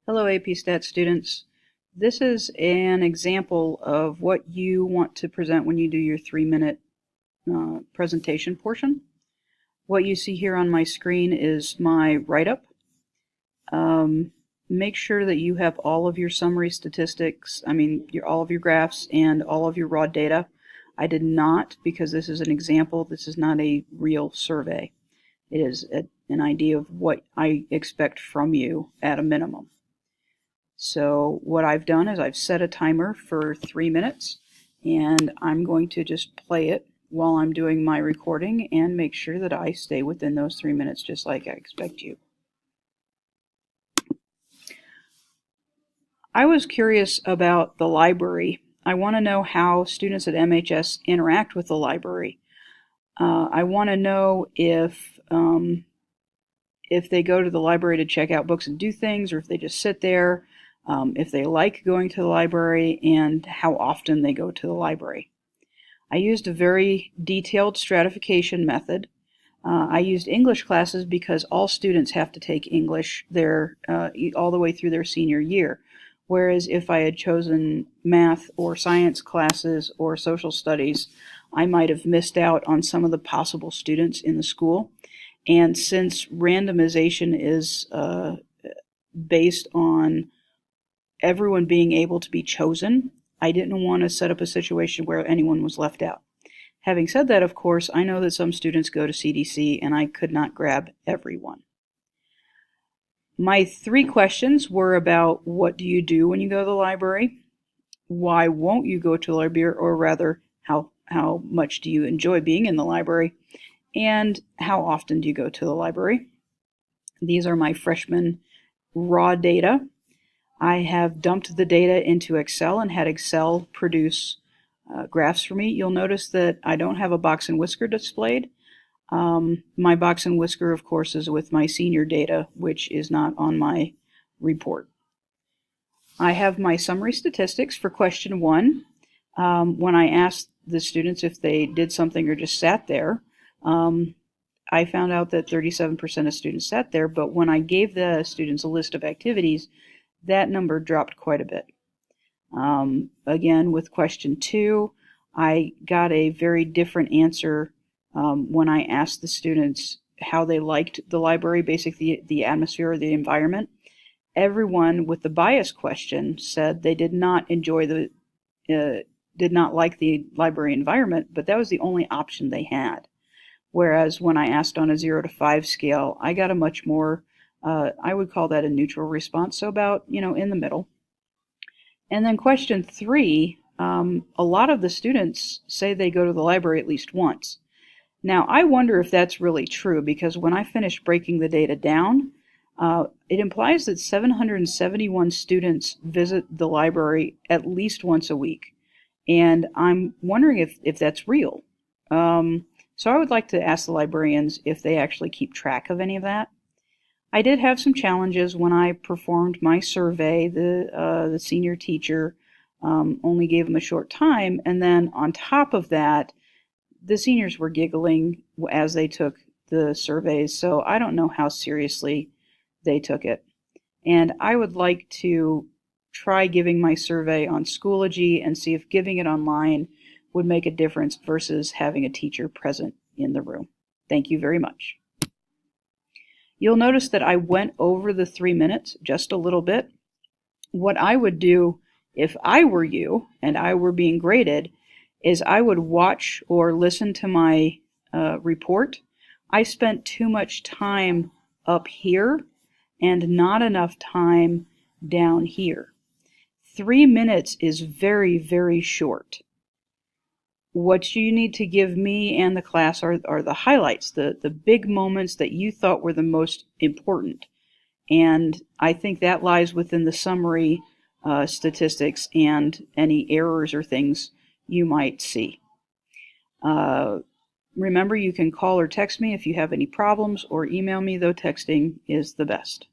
Hello AP Stat students. This is an example of what you want to present when you do your 3-minute presentation portion. What you see here on my screen is my write-up. Make sure that you have all of your summary statistics, all of your graphs and all of your raw data. I did not, because this is an example. This is not a real survey. It is an idea of what I expect from you at a minimum. So what I've done is I've set a timer for 3 minutes, and I'm going to just play it while I'm doing my recording and make sure that I stay within those 3 minutes just like I expect you. I was curious about the library. I want to know how students at MHS interact with the library. I want to know if they go to the library to check out books and do things, or if they just sit there. If they like going to the library, and how often they go to the library. I used a very detailed stratification method. I used English classes because all students have to take English all the way through their senior year. Whereas if I had chosen math or science classes or social studies, I might have missed out on some of the possible students in the school. And since randomization is based on everyone being able to be chosen, I didn't want to set up a situation where anyone was left out. Having said that, of course, I know that some students go to CDC and I could not grab everyone. My 3 questions were about what do you do when you go to the library? Why won't you go to the library, or rather, how much do you enjoy being in the library? And how often do you go to the library? These are my freshman raw data. I have dumped the data into Excel and had Excel produce graphs for me. You'll notice that I don't have a box and whisker displayed. My box and whisker, of course, is with my senior data, which is not on my report. I have my summary statistics for question 1. When I asked the students if they did something or just sat there, I found out that 37% of students sat there, but when I gave the students a list of activities, that number dropped quite a bit. Again, with question 2, I got a very different answer when I asked the students how they liked the library, basically the atmosphere or the environment. Everyone with the bias question said they did not enjoy did not like the library environment, but that was the only option they had. Whereas when I asked on a 0 to 5 scale, I got a much more I would call that a neutral response, so about, in the middle. And then question 3, a lot of the students say they go to the library at least once. Now, I wonder if that's really true, because when I finished breaking the data down, it implies that 771 students visit the library at least once a week. And I'm wondering if that's real. So I would like to ask the librarians if they actually keep track of any of that. I did have some challenges when I performed my survey. The senior teacher only gave them a short time, and then on top of that, the seniors were giggling as they took the surveys, so I don't know how seriously they took it. And I would like to try giving my survey on Schoology and see if giving it online would make a difference versus having a teacher present in the room. Thank you very much. You'll notice that I went over the 3 minutes just a little bit. What I would do if I were you and I were being graded is I would watch or listen to my report. I spent too much time up here and not enough time down here. 3 minutes is very, very short. What you need to give me and the class are the highlights, the big moments that you thought were the most important. And I think that lies within the summary statistics and any errors or things you might see. Remember, you can call or text me if you have any problems, or email me, though texting is the best.